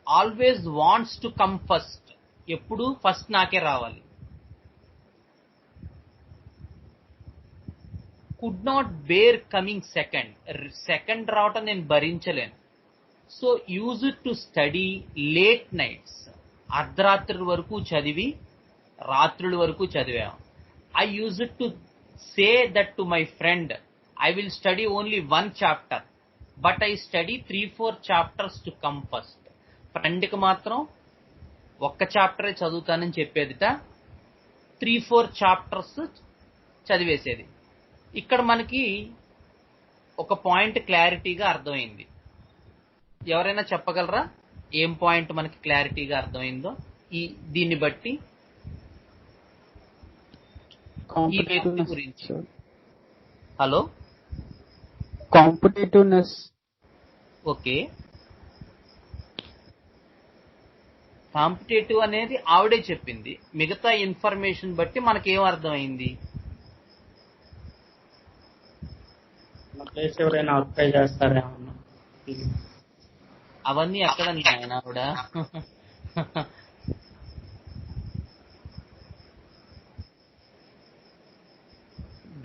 Always wants to come first. ఎప్పుడు first నాకే రావాలి. Could not bear coming second. Second రావటం నేను భరించలేను. So use to study late nights. అర్ధరాత్రి వరకు చదివి రాత్రుల వరకు చదివాం. I use to say that to my friend, I will study only 1 chapter, but I study 3-4 chapters to come first. ఫ్రెండ్కి మాత్రం 1 chapter చదువుతానని చెప్పేదిట, 3-4 chapters చదివేసేది. ఇక్కడ మనకి ఒక పాయింట్ క్లారిటీగా అర్థమైంది. ఎవరైనా చెప్పగలరా ఏం పాయింట్ మనకి క్లారిటీగా అర్థమైందో దీన్ని బట్టి ఈ వ్యక్తి గురించి? Hello, competitiveness. ఓకే, కాంపిటేటివ్ అనేది ఆవిడే చెప్పింది. మిగతా ఇన్ఫర్మేషన్ బట్టి మనకేం అర్థమైంది? ప్లేస్ ఎవరైనా ఆక్యుపై చేస్తారేమన్నా. అవన్నీ ఎక్కడ ఆయన ఆవిడ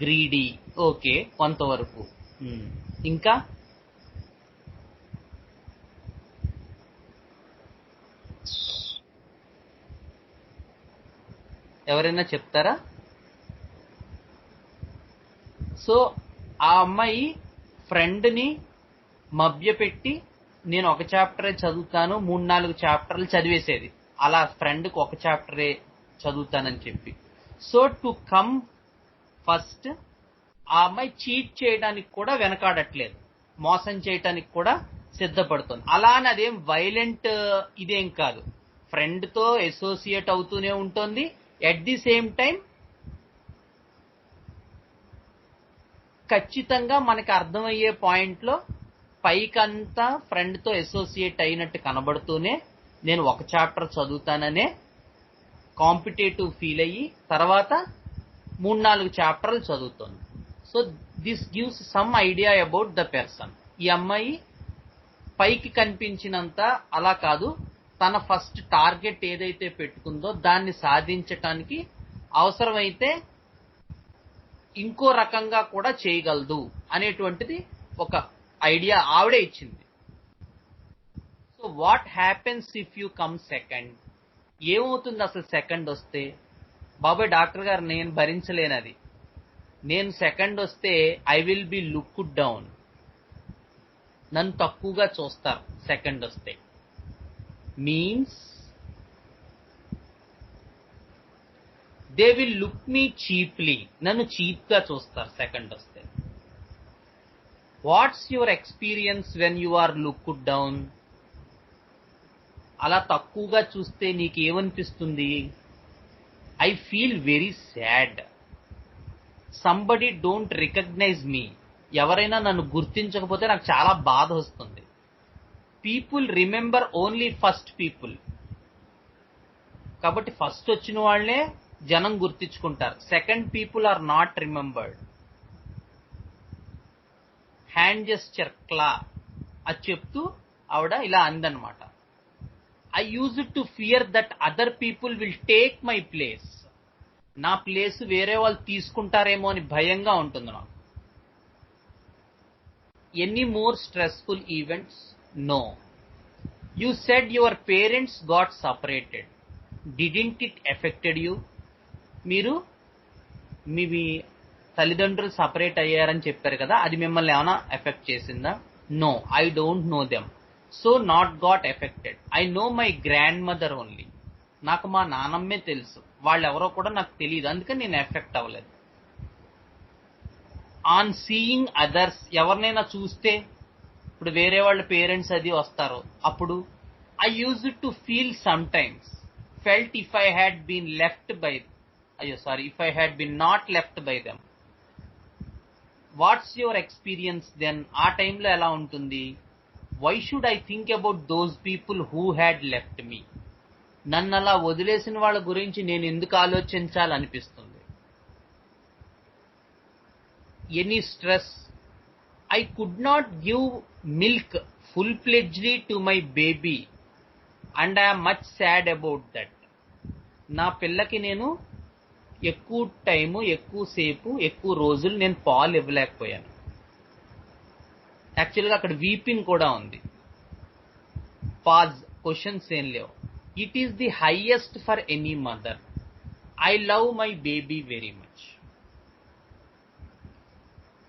గ్రీడీ. ఓకే, కొంతవరకు. ఇంకా ఎవరైనా చెప్తారా? సో ఆ అమ్మాయి ఫ్రెండ్ని మభ్యపెట్టి నేను 1 చాప్టరే చదువుతాను 3-4 చాప్టర్లు చదివేసేది. అలా ఫ్రెండ్కి 1 చాప్టరే చదువుతానని చెప్పి. సో టు కమ్ ఫస్ట్ ఆ అమ్మాయి చీట్ చేయడానికి కూడా వెనకాడట్లేదు, మోసం చేయడానికి కూడా సిద్ధపడుతుంది. అలా అని అదేం వైలెంట్ ఇదేం కాదు. ఫ్రెండ్తో అసోసియేట్ అవుతూనే ఉంటుంది. ఎట్ ది సేమ్ టైం ఖచ్చితంగా మనకి అర్థమయ్యే పాయింట్లో పైకంతా ఫ్రెండ్తో అసోసియేట్ అయినట్టు కనబడుతూనే నేను 1 చాప్టర్ చదువుతాననే కాంపిటేటివ్ ఫీల్ అయ్యి తర్వాత 3-4 చాప్టర్లు చదువుతుంది. So this gives some idea about the person. ఈ అమ్మాయి పైకి కనిపించినంత అలా కాదు, తన ఫస్ట్ టార్గెట్ ఏదైతే పెట్టుకుందో దాన్ని సాధించటానికి అవసరమైతే ఇంకో రకంగా కూడా చేయగలదు అనేటువంటిది ఒక ఐడియా ఆవిడే ఇచ్చింది. So what happens if you come second? ఏమవుతుంది అసలు సెకండ్ వస్తే? బాబాయ్ డాక్టర్ గారు నేను భరించలేనది, నేను సెకండ్ వస్తే I will be looked down, నన్ను తక్కువగా చూస్తారు సెకండ్ వస్తే. Means they will look me cheaply, నన్ను చీప్గా చూస్తారు సెకండ్ వస్తే. What's your experience when you are looked down? అలా తక్కువగా చూస్తే నీకు ఏమనిపిస్తుంది? I feel very sad. Somebody don't recognize me. ఎవరైనా నన్ను గుర్తించకపోతే నాకు చాలా బాధ వస్తుంది. People remember only first people. కాబట్టి ఫస్ట్ వచ్చిన వాళ్ళే జనం గుర్తించుకుంటారు. Second people are not remembered. Hand gesture, క్లా అది చెప్తూ ఆవిడ ఇలా అందనమాట. I use to fear that other people will take my place. నా ప్లేస్ వేరే వాళ్ళు తీసుకుంటారేమో అని భయంగా ఉంటుంది నాకు. Any more stressful events? No. You said your parents got separated. Didn't it affected you? మీరు మీ తల్లిదండ్రులు సపరేట్ అయ్యారని చెప్పారు కదా, అది మిమ్మల్ని ఏమైనా ఎఫెక్ట్ చేసిందా? No, I don't know them, so not got affected. I know my grandmother only. నాకు మా నానమ్మే తెలుసు, వాళ్ళెవరో కూడా నాకు తెలియదు, అందుకని నేను ఎఫెక్ట్ అవ్వలేదు. ఆన్ సీయింగ్ అదర్స్, ఎవరినైనా చూస్తే, ఇప్పుడు వేరే వాళ్ళ పేరెంట్స్ అది వస్తారు, అప్పుడు I use to feel sometimes felt if I had been left by if I had been not left by them. What's your experience then? ఆ టైంలో ఎలా ఉంటుంది? Why should I think about those people who had left me? నన్ను అలా వదిలేసిన వాళ్ళ గురించి నేను ఎందుకు ఆలోచించాలనిపిస్తుంది. Any stress? I could not give milk full-fledgedly to my baby and I'm much sad about that. నా పిల్లకి నేను ఎక్కువ టైము, ఎక్కువసేపు, ఎక్కువ రోజులు నేను పాలు ఇవ్వలేకపోయాను. యాక్చువల్గా అక్కడ వీపింగ్ కూడా ఉంది. పాజ్, క్వశ్చన్స్ ఏం లేవు. It is the highest for any mother. I love my baby very much.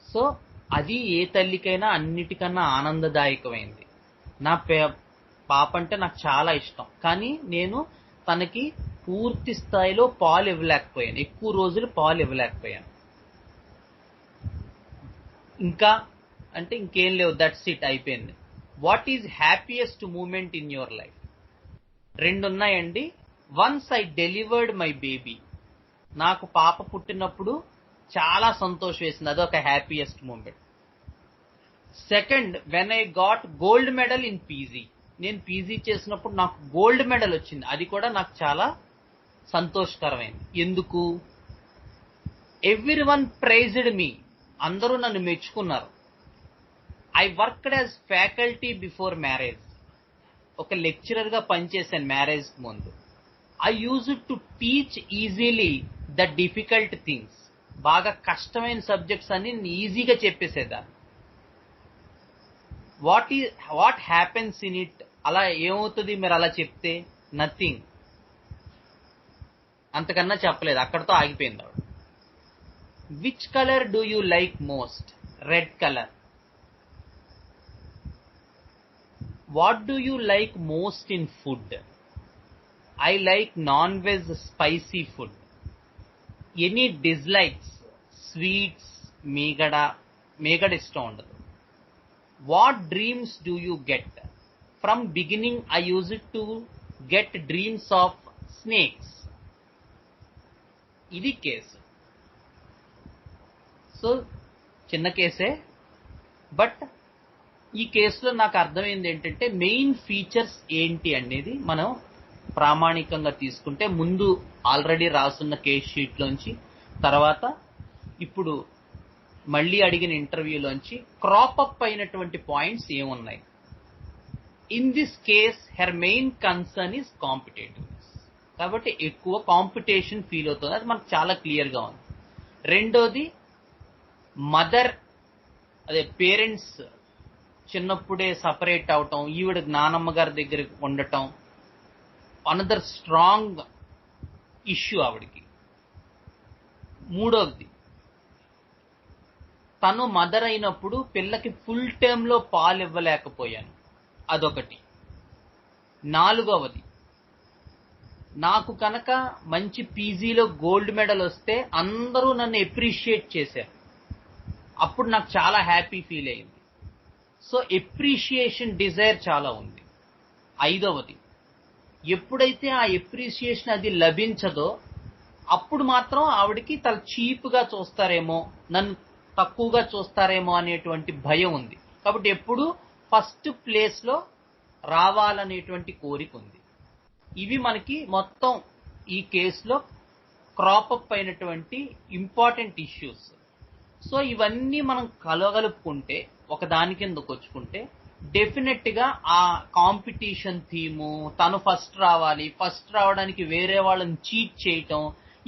So అది ఏ తల్లికైనా అన్నిటికన్నా ఆనందదాయకమైంది. నా పాప అంటే నాకు చాలా ఇష్టం, కానీ నేను తనకి పూర్తి స్థాయిలో పాలు ఇవ్వలేకపోయాను, ఎక్కువ రోజులు పాలు ఇవ్వలేకపోయాను. ఇంకా అంటే ఇంకేం లేవు, దట్స్ ఇట్, అయిపోయింది. What is happiest moment in your life? 2 ఉన్నాయండి. Once I delivered my baby. నాకు పాప పుట్టినప్పుడు చాలా సంతోషం వేసింది, అదొక happiest moment. Second, when I got gold medal in PG. నేను పీజీ చేసినప్పుడు నాకు గోల్డ్ మెడల్ వచ్చింది, అది కూడా నాకు చాలా సంతోషకరమైంది. ఎందుకు? Everyone praised me. అందరూ నన్ను మెచ్చుకున్నారు. I worked as faculty before marriage. ఒక లెక్చరర్గా పనిచేశాను మ్యారేజ్ ముందు. I use to teach easily the difficult things. బాగా కష్టమైన సబ్జెక్ట్స్ అన్ని ఈజీగా చెప్పేసేదాన్ని. What happens in it? అలా ఏమవుతుంది మీరు అలా చెప్తే? నథింగ్. అంతకన్నా చెప్పలేదు, అక్కడతో ఆగిపోయింది ఆవిడ. Which colour do you like most? Red colour. What do you like most in food? I like non veg spicy food. Any dislikes? Sweets, మేగడ ఇష్టం ఉండదు. What dreams do you get? From beginning I use it to get dreams of snakes. ఇది case. So చిన్న కేసే, but ఈ కేసులో నాకు అర్థమైంది ఏంటంటే మెయిన్ ఫీచర్స్ ఏంటి అనేది మనం ప్రామాణికంగా తీసుకుంటే, ముందు ఆల్రెడీ రాసున్న కేస్ షీట్లోంచి, తర్వాత ఇప్పుడు మళ్ళీ అడిగిన ఇంటర్వ్యూలోంచి క్రాప్ అప్ అయినటువంటి పాయింట్స్ ఏమున్నాయి. In this case her main concern is competitiveness. కాబట్టి ఎక్కువ కాంపిటీషన్ ఫీల్ అవుతుంది, అది మనకు చాలా క్లియర్గా ఉంది. రెండోది మదర్, అదే పేరెంట్స్ చిన్నప్పుడే సపరేట్ అవటం, ఈవిడ నానమ్మ గారి దగ్గర ఉండటం అనదర్ స్ట్రాంగ్ ఇష్యూ ఆవిడికి. మూడవది తను మదర్ అయినప్పుడు పిల్లకి ఫుల్ టైంలో పాలు ఇవ్వలేకపోయాను, అదొకటి. నాలుగవది, నాకు కనుక మంచి పీజీలో గోల్డ్ మెడల్ వస్తే అందరూ నన్ను ఎప్రిషియేట్ చేశారు, అప్పుడు నాకు చాలా హ్యాపీ ఫీల్ అయింది. సో ఎప్రిషియేషన్ డిజైర్ చాలా ఉంది. ఐదవది, ఎప్పుడైతే ఆ ఎప్రిషియేషన్ అది లభించదో అప్పుడు మాత్రం ఆవిడికి తను చీప్గా చూస్తారేమో, నన్ను తక్కువగా చూస్తారేమో అనేటువంటి భయం ఉంది. కాబట్టి ఎప్పుడు ఫస్ట్ ప్లేస్లో రావాలనేటువంటి కోరిక ఉంది. ఇవి మనకి మొత్తం ఈ కేసులో క్రాపప్ అయినటువంటి ఇంపార్టెంట్ ఇష్యూస్. సో ఇవన్నీ మనం కలగలుపుకుంటే, ఒక దాని కిందకు వచ్చుకుంటే, డెఫినెట్గా ఆ కాంపిటీషన్ థీము, తను ఫస్ట్ రావాలి, ఫస్ట్ రావడానికి వేరే వాళ్ళని చీట్ చేయటం,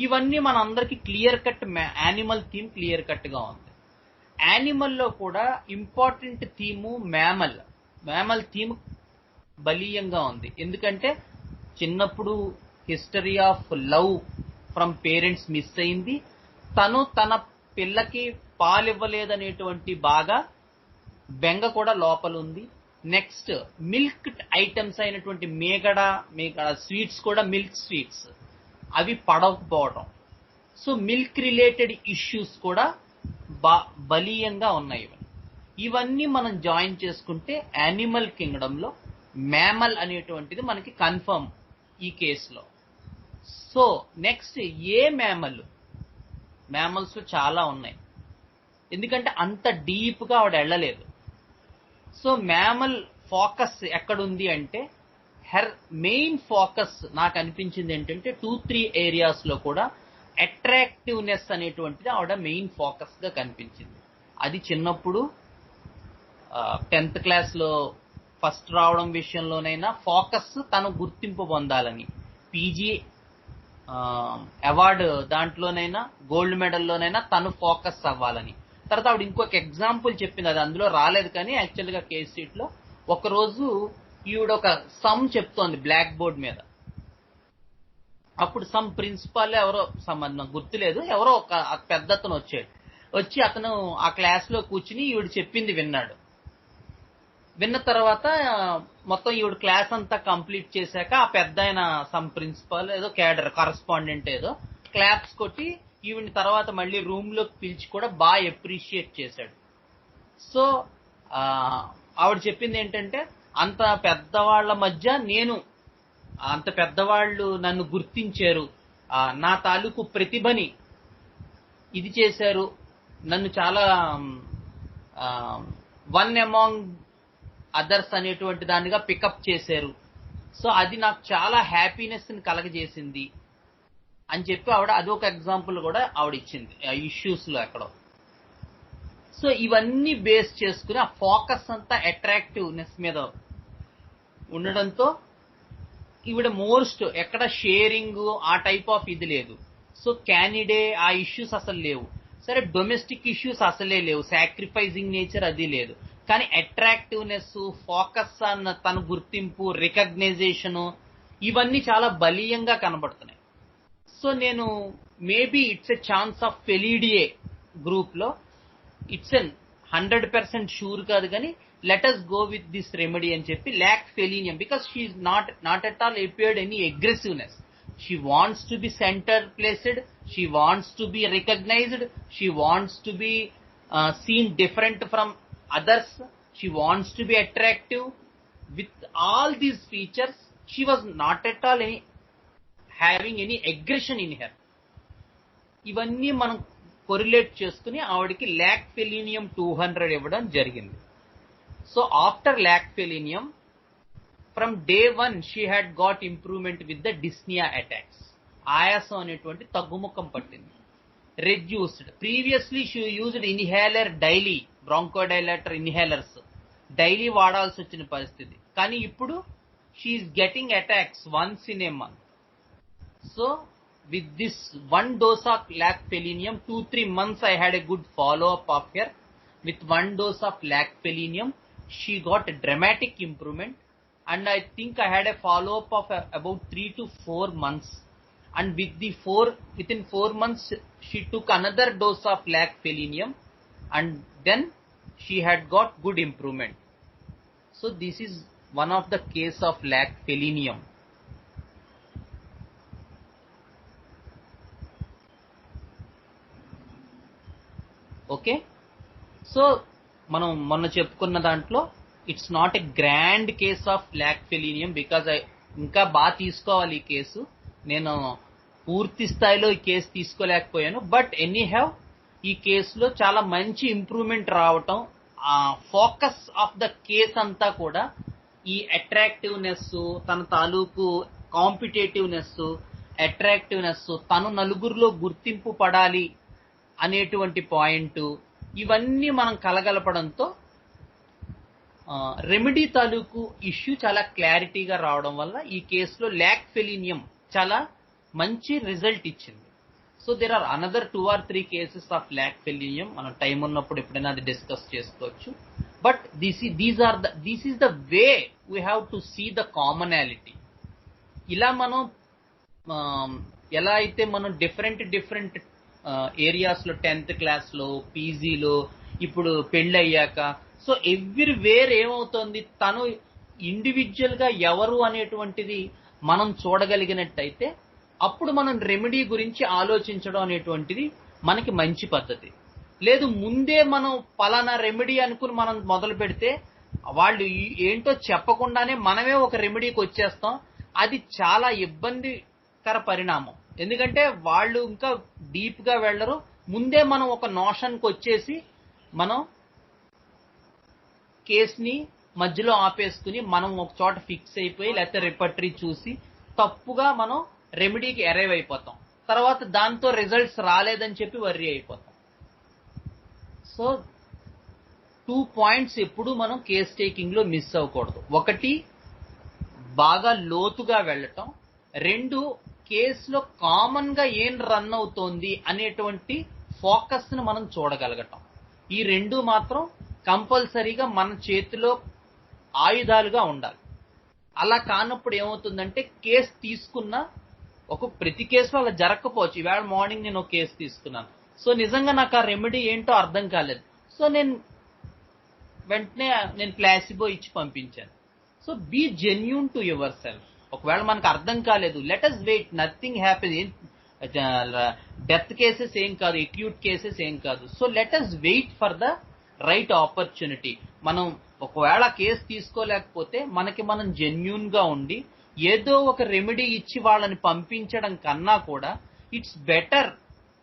ఇవన్నీ మన అందరికి clear cut, animal theme clear కట్గా ఉంది. యానిమల్లో కూడా ఇంపార్టెంట్ థీము మ్యామల్ థీమ్ బలీయంగా ఉంది. ఎందుకంటే చిన్నప్పుడు history of love from parents miss అయింది, తను తన పిల్లకి పాలివ్వలేదనేటువంటి బాగా బెంగ కూడా లోపల ఉంది. నెక్స్ట్ మిల్క్ ఐటమ్స్ అయినటువంటి మేగడ స్వీట్స్ కూడా, మిల్క్ స్వీట్స్ అవి పడకపోవడం. సో మిల్క్ రిలేటెడ్ ఇష్యూస్ కూడా బలీయంగా ఉన్నాయి. ఇవన్నీ మనం జాయిన్ చేసుకుంటే యానిమల్ కింగ్డమ్లో మ్యామల్ అనేటువంటిది మనకి కన్ఫర్మ్ ఈ కేసులో. సో నెక్స్ట్ ఏ మ్యామల్స్ చాలా ఉన్నాయి, ఎందుకంటే అంత డీప్గా ఆవిడ వెళ్ళలేదు. సో మ్యామల్ ఫోకస్ ఎక్కడుంది అంటే, హెర్ మెయిన్ ఫోకస్ నాకు అనిపించింది ఏంటంటే 2-3 ఏరియాస్లో కూడా అట్రాక్టివ్నెస్ అనేటువంటిది ఆవిడ మెయిన్ ఫోకస్గా కనిపించింది. అది చిన్నప్పుడు 10th క్లాస్లో ఫస్ట్ రావడం విషయంలోనైనా ఫోకస్ తను గుర్తింపు పొందాలని, పీజీ అవార్డు దాంట్లోనైనా గోల్డ్ మెడల్లోనైనా తను ఫోకస్ అవ్వాలని. తర్వాత ఆవిడ ఇంకొక ఎగ్జాంపుల్ చెప్పింది, అది అందులో రాలేదు కానీ యాక్చువల్గా కేస్ షీట్ లో. ఒకరోజు ఈవిడ ఒక సమ్ చెప్తోంది బ్లాక్ బోర్డ్ మీద. అప్పుడు సమ్ ప్రిన్సిపాల్ ఎవరో సంబంధం గుర్తులేదు, ఎవరో ఒక పెద్ద అతను వచ్చి అతను ఆ క్లాస్ లో కూర్చుని ఈవిడ చెప్పింది విన్నాడు. విన్న తర్వాత మొత్తం ఈవిడ క్లాస్ అంతా కంప్లీట్ చేశాక ఆ పెద్ద ఆయన సమ్ ప్రిన్సిపాల్ ఏదో క్యాడర్ కరస్పాండెంట్ ఏదో క్లాప్స్ కొట్టి ఈవిని తర్వాత మళ్ళీ రూమ్ లోకి పిలిచి కూడా బాగా అప్రిషియేట్ చేశాడు. సో ఆవిడ చెప్పింది ఏంటంటే, అంత పెద్దవాళ్ల మధ్య నేను, అంత పెద్దవాళ్ళు నన్ను గుర్తించారు, నా తాలూకు ప్రతిభని ఇది చేశారు, నన్ను చాలా వన్ అమాంగ్ అదర్స్ అనేటువంటి దానిగా పికప్ చేశారు. సో అది నాకు చాలా హ్యాపీనెస్ ని కలగజేసింది అని చెప్పి ఆవిడ అదొక ఎగ్జాంపుల్ కూడా ఆవిడ ఇచ్చింది ఆ ఇష్యూస్ లో ఎక్కడో. సో ఇవన్నీ బేస్ చేసుకుని ఆ ఫోకస్ అంతా అట్రాక్టివ్నెస్ మీద ఉండడంతో ఈవిడ మోస్ట్ ఎక్కడ షేరింగ్ ఆ టైప్ ఆఫ్ ఇది లేదు. సో క్యానిడే ఆ ఇష్యూస్ అసలు లేవు. సరే డొమెస్టిక్ ఇష్యూస్ అసలే లేవు, సాక్రిఫైజింగ్ నేచర్ అది లేదు. కానీ అట్రాక్టివ్నెస్, ఫోకస్ అన్న తన గుర్తింపు, రికగ్నైజేషన్ ఇవన్నీ చాలా బలీయంగా కనబడుతున్నాయి. సో నేను maybe it's a chance of Felidae group లో, ఇట్స్ ఎన్ 100% షూర్ కాదు కానీ let us go with this remedy అని చెప్పి lac felinum, because she is not at all appeared any aggressiveness. She wants to be center placed, she wants to be recognized, she wants to be seen different from others, she wants to be attractive. With all these features, she was not at all having any aggression in her. ఇవన్నీ మనం correlate చేసుకుని ఆవిడకి ల్యాక్ ఫెలీనియం 200 ఇవ్వడం జరిగింది. So after lac felinum, from day 1 she had got improvement with the dyspnoea attacks. ఆయాసం అనేటువంటి తగ్గుముఖం పట్టింది. Reduced, previously she used inhaler daily, bronchodilator inhalers daily వాడాల్సి వచ్చిన పరిస్థితి. కానీ ఇప్పుడు she's getting attacks once in a month. So with this one dose of lacfelinium, 2-3 months I had a good follow up of her. With one dose of lacfelinium she got a dramatic improvement, and I think I had a follow up of about 3 to 4 months, and within 4 months she took another dose of lacfelinium, and then she had got good improvement. So this is one of the case of lacfelinium. Okay, so మనం మొన్న చెప్పుకున్న దాంట్లో it's not a grand case of lac felinum, because ఇంకా బాగా తీసుకోవాలి ఈ case. నేను పూర్తి స్థాయిలో ఈ కేసు తీసుకోలేకపోయాను. బట్ ఎనీ హ్యావ్ ఈ కేసులో చాలా మంచి ఇంప్రూవ్మెంట్ రావటం, ఆ ఫోకస్ ఆఫ్ ద కేస్ అంతా కూడా ఈ అట్రాక్టివ్నెస్, తన తాలూకు కాంపిటేటివ్నెస్, అట్రాక్టివ్నెస్, తను నలుగురిలో గుర్తింపు పడాలి అనేటువంటి పాయింట్, ఇవన్నీ మనం కలగలపడంతో రెమెడీ తాలూకు ఇష్యూ చాలా క్లారిటీగా రావడం వల్ల ఈ కేసులో ల్యాక్ఫెలీనియం చాలా మంచి రిజల్ట్ ఇచ్చింది. So there are another 2 or 3 cases of lac felinum. మనం టైం ఉన్నప్పుడు ఎప్పుడైనా అది డిస్కస్ చేసుకోవచ్చు. But this is the way we have to see the commonality. ఇలా మనం ఎలా అయితే మనం డిఫరెంట్ ఏరియాస్ లో 10th క్లాస్లో, పీజీలో, ఇప్పుడు పెళ్ళి అయ్యాక, సో ఎవ్రీవేర్ ఏమవుతుంది, తను ఇండివిజువల్ గా ఎవరు అనేటువంటిది మనం చూడగలిగినట్టయితే అప్పుడు మనం రెమెడీ గురించి ఆలోచించడం అనేటువంటిది మనకి మంచి పద్ధతి. లేదు ముందే మనం పలానా రెమెడీ అనుకుని మనం మొదలు పెడితే వాళ్ళు ఏంటో చెప్పకుండానే మనమే ఒక రెమెడీకి వచ్చేస్తాం. అది చాలా ఇబ్బందికర పరిణామం. ఎందుకంటే వాళ్ళు ఇంకా డీప్ గా వెళ్లరు. ముందే మనం ఒక నోషన్కి వచ్చేసి మనం కేసుని మధ్యలో ఆపేసుకుని మనం ఒక చోట ఫిక్స్ అయిపోయి, లేకపోతే రిపర్టరీ చూసి తప్పుగా మనం రెమెడీకి అరైవ్ అయిపోతాం. తర్వాత దాంతో రిజల్ట్స్ రాలేదని చెప్పి వర్రీ అయిపోతాం. సో 2 పాయింట్స్ ఎప్పుడు మనం కేస్ టేకింగ్ లో మిస్ అవ్వకూడదు. ఒకటి, బాగా లోతుగా వెళ్ళటం. 2, కేసులో కామన్ గా ఏం రన్ అవుతోంది అనేటువంటి ఫోకస్ ను మనం చూడగలగటం. ఈ 2 మాత్రం కంపల్సరీగా మన చేతిలో ఆయుధాలుగా ఉండాలి. అలా కానప్పుడు ఏమవుతుందంటే కేసు తీసుకున్న ప్రతి కేసులో అలా జరగకపోవచ్చు. ఈవేళ మార్నింగ్ నేను ఒక కేసు తీసుకున్నాను, సో నిజంగా నాకు ఆ రెమెడీ ఏంటో అర్థం కాలేదు, సో వెంటనే నేను ప్లాసిబో ఇచ్చి పంపించాను. So be genuine to yourself. ఒకవేళ మనకు అర్థం కాలేదు, let us wait, nothing happen. Death cases ఏం కాదు, అక్యూట్ కేసెస్ ఏం కాదు. So let us wait for the right opportunity. మనం ఒకవేళ కేసు తీసుకోలేకపోతే మనకి మనం జెన్యూన్ గా ఉండి ఏదో ఒక రెమెడీ ఇచ్చి వాళ్ళని పంపించడం కన్నా కూడా it's better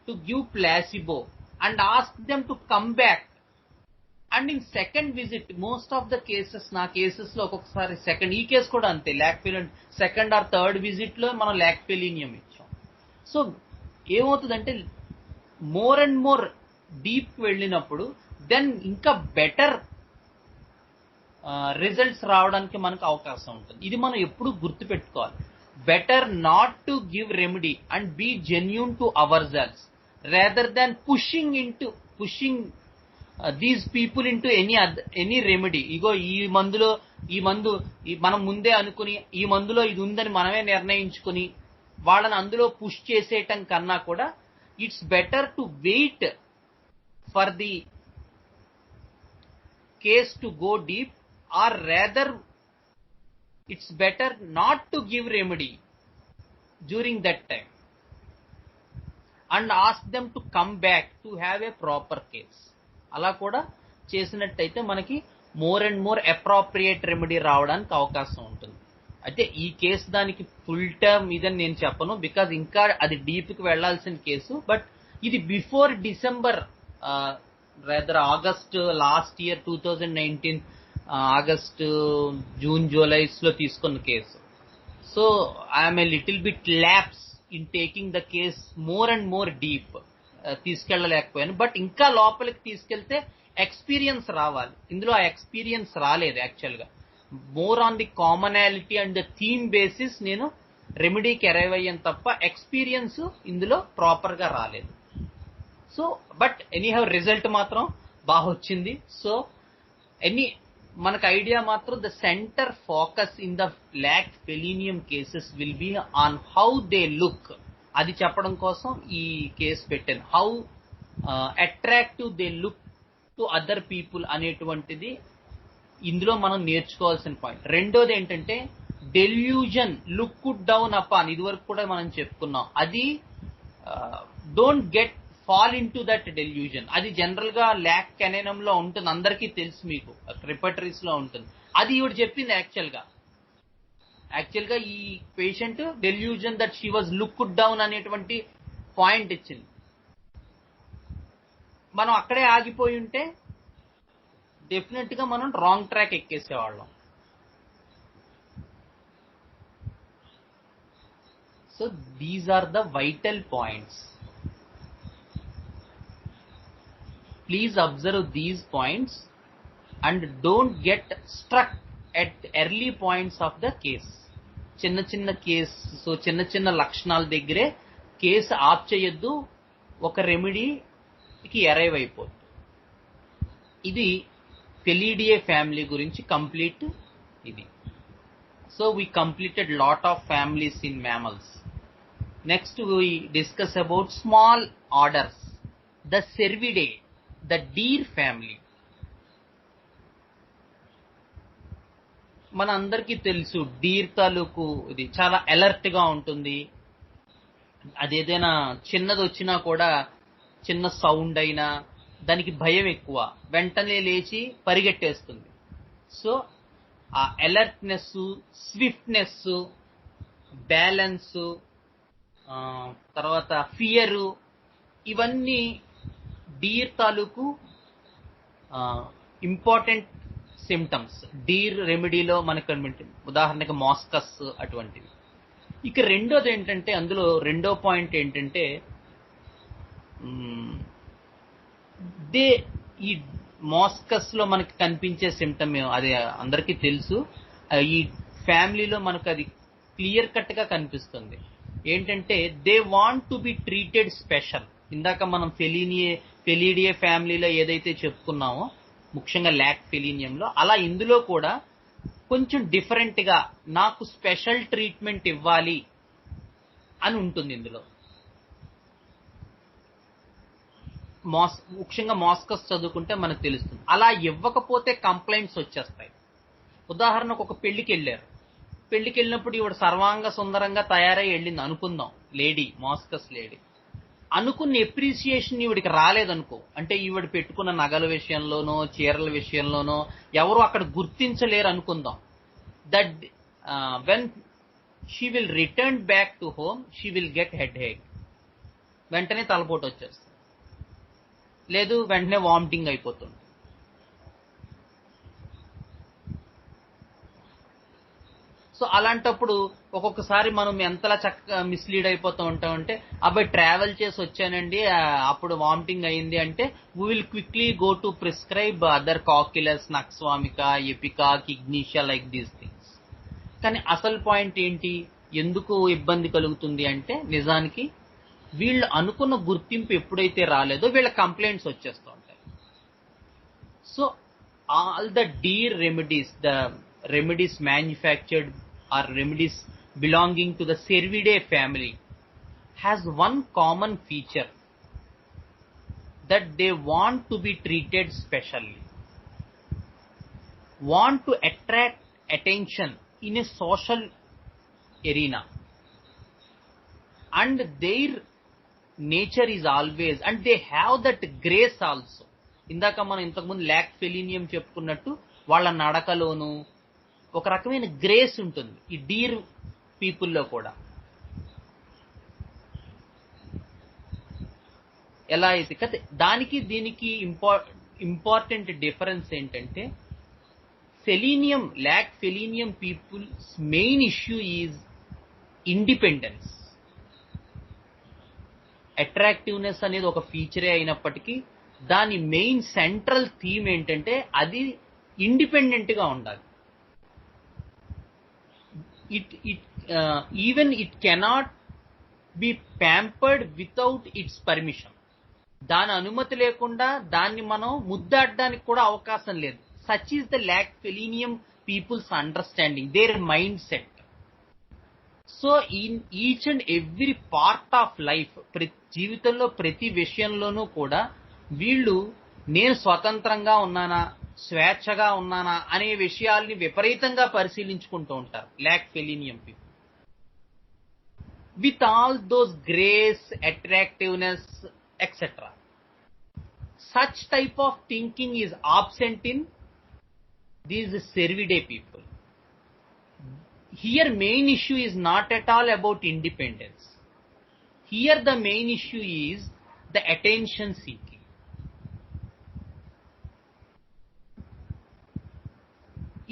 to give placebo and ask them to come back. And in second visit, most of the cases, నా కేసెస్ లో ఒక్కొక్కసారి సెకండ్, ఈ కేసు కూడా అంతే, సెకండ్ ఆర్ థర్డ్ విజిట్ లో మనం ఫెలీనియం ఇచ్చాం. సో ఏమవుతుందంటే మోర్ అండ్ మోర్ డీప్ వెళ్ళినప్పుడు దెన్ ఇంకా బెటర్ రిజల్ట్స్ రావడానికి మనకు అవకాశం ఉంటుంది. ఇది మనం ఎప్పుడు గుర్తుపెట్టుకోవాలి. Better not to give remedy and be genuine to our selves rather than pushing these people into any remedy. ఇగో ఈ మందు మనం ముందే అనుకుని ఈ మందులో ఇది ఉందని మనమే నిర్ణయించుకుని వాళ్ళని అందులో పుష్ చేసేయటం కన్నా కూడా it's better to wait for the case to go deep, or rather it's better not to give remedy during that time and ask them to come back to have a proper case. అలా కూడా చేసినట్టయితే మనకి more and more appropriate remedy రావడానికి అవకాశం ఉంటుంది. అయితే ఈ case దానికి ఫుల్ టర్మ్ ఇదని నేను చెప్పను, బికాజ్ ఇంకా అది డీప్ కి వెళ్లాల్సిన కేసు. బట్ ఇది before December, rather August last year 2019 August, June, Julys లో తీసుకున్న case. So I'm a little bit lapse in taking the case more and more deep. తీసుకెళ్ళలేకపోయాను, బట్ ఇంకా లోపలికి తీసుకెళ్తే ఎక్స్పీరియన్స్ రావాలి. ఇందులో ఆ ఎక్స్పీరియన్స్ రాలేదు యాక్చువల్ గా. More on the commonality and the theme basis నేను రెమెడీకి అరైవ్ అయ్యాను తప్ప ఎక్స్పీరియన్స్ ఇందులో ప్రాపర్ గా రాలేదు. సో బట్ ఎనీహౌ రిజల్ట్ మాత్రం బాగా వచ్చింది. సో మనకు ఐడియా మాత్రం the centre focus in the felinum cases will be on how they look. అది చెప్పడం కోసం ఈ కేసు పెట్టాను. How attractive they look to other people అనేటువంటిది ఇందులో మనం నేర్చుకోవాల్సిన పాయింట్. రెండోది ఏంటంటే డెల్యూజన్, లుక్ డౌన్ అపాన్, ఇది వరకు కూడా మనం చెప్పుకున్నాం. అది don't fall in to that delusion. అది జనరల్ గా ల్యాక్ కెనైనం లో ఉంటుంది, అందరికీ తెలుసు, మీకు రిపర్టరీస్ లో ఉంటుంది. అది ఈవిడ చెప్పింది యాక్చువల్ గా ఈ patient delusion that she was looked down అనేటువంటి పాయింట్ ఇచ్చింది. మనం అక్కడే ఆగిపోయి ఉంటే డెఫినెట్ గా మనం రాంగ్ ట్రాక్ ఎక్కేసేవాళ్ళం. So these are the vital points. Please observe these points and don't get struck at early points of the case. చిన్న కేసు, చిన్న లక్షణాల దగ్గరే కేసు ఆప్ చేయొద్దు, ఒక రెమెడీకి అరైవ్ అయిపోద్దు. ఇది ఫెలిడియే ఫ్యామిలీ గురించి కంప్లీట్ ఇది. So we completed lot of families in mammals. Next we discuss about small orders, the Cervidae, the deer family. మన అందరికీ తెలుసు డీర్ తాలూకు ఇది చాలా అలర్ట్ గా ఉంటుంది. అదేదైనా చిన్నది వచ్చినా కూడా, చిన్న సౌండ్ అయినా దానికి భయం ఎక్కువ, వెంటనే లేచి పరిగెట్టేస్తుంది. సో ఆ అలర్ట్నెస్, స్విఫ్ట్నెస్, బ్యాలెన్స్, తర్వాత ఫియర్, ఇవన్నీ డీర్ తాలూకు ఇంపార్టెంట్ సిమ్టమ్స్. డీర్ రెమెడీలో మనకు ఉదాహరణకి మాస్కస్ అటువంటివి. ఇక రెండోది ఏంటంటే, అందులో రెండో పాయింట్ ఏంటంటే, ఈ మాస్కస్ లో మనకి కనిపించే సిమ్టమ్ అది అందరికీ తెలుసు. ఈ ఫ్యామిలీలో మనకు అది క్లియర్ కట్ గా కనిపిస్తుంది. ఏంటంటే they want to be treated special. ఇందాక మనం ఫెలీడియే ఫ్యామిలీలో ఏదైతే చెప్పుకున్నామో, ముఖ్యంగా ల్యాక్ ఫెలీనియంలో, అలా ఇందులో కూడా కొంచెం డిఫరెంట్ గా నాకు స్పెషల్ ట్రీట్మెంట్ ఇవ్వాలి అని ఉంటుంది ఇందులో. ముఖ్యంగా మాస్కస్ చదువుకుంటే మనకు తెలుస్తుంది. అలా ఇవ్వకపోతే కంప్లైంట్స్ వచ్చేస్తాయి. ఉదాహరణకు ఒక పెళ్లికి వెళ్ళారు. పెళ్లికి వెళ్ళినప్పుడు ఈవిడ సర్వాంగ సుందరంగా తయారై వెళ్ళింది అనుకుందాం, లేడీ, మాస్కస్ లేడీ. అనుకున్న ఎప్రిసియేషన్ ఈవిడికి రాలేదనుకో, అంటే ఈవిడ పెట్టుకున్న నగల విషయంలోనో చీరల విషయంలోనో ఎవరు అక్కడ గుర్తించలేరు అనుకుందాం. That when she will return back to home she will get headache, వెంటనే తలపోటు వచ్చేస్తుంది, లేదు వెంటనే వామిటింగ్ అయిపోతుంది. సో అలాంటప్పుడు ఒక్కొక్కసారి మనం ఎంతలా చక్కగా మిస్లీడ్ అయిపోతూ ఉంటామంటే, అబ్బాయి ట్రావెల్ చేసి వచ్చానండి అప్పుడు వామిటింగ్ అయింది అంటే we will quickly go to prescribe other cocculus, nux vomica, ipecac, ignatia, like these things. కానీ అసలు పాయింట్ ఏంటి, ఎందుకు ఇబ్బంది కలుగుతుంది అంటే, నిజానికి వీళ్ళు అనుకున్న గుర్తింపు ఎప్పుడైతే రాలేదో వీళ్ళ కంప్లైంట్స్ వచ్చేస్తూ ఉంటాయి. So all the deer remedies, the remedies manufactured or remedies belonging to the Cervidae family has one common feature, that they want to be treated specially, want to attract attention in a social arena, and their nature is always, and they have that grace also. ఇందాక మనం ఇంతకుముందు ల్యాక్ ఫెలీనియం చెప్పుకున్నట్టు వాళ్ళ నడకలోను ఒక రకమైన grace ఉంటుంది ఈ Deere పీపుల్లో కూడా. ఎలా అయితే కదా, దానికి దీనికి ఇంపార్టెంట్ డిఫరెన్స్ ఏంటంటే, lac felinum people's main issue is independence. Attractiveness అనేది ఒక ఫీచరే అయినప్పటికీ దాని మెయిన్ సెంట్రల్ థీమ్ ఏంటంటే అది ఇండిపెండెంట్ గా ఉండాలి. Even it cannot be pampered without its permission. దాని అనుమతి లేకుండా దాన్ని మనం ముద్దాడడానికి కూడా అవకాశం లేదు. Such is the lack Felinum people's understanding, their mindset. So in each and every part of life, జీవితంలో ప్రతి విషయంలోనూ కూడా వీళ్ళు నేను స్వతంత్రంగా ఉన్నానా, స్వేచ్ఛగా ఉన్నానా అనే విషయాల్ని విపరీతంగా పరిశీలించుకుంటూ ఉంటారు lac felinum people. With all those graces, attractiveness etcetera. Such type of thinking is absent in these Cervidae people. Here main issue is not at all about independence. Here the main issue is the attention seeking.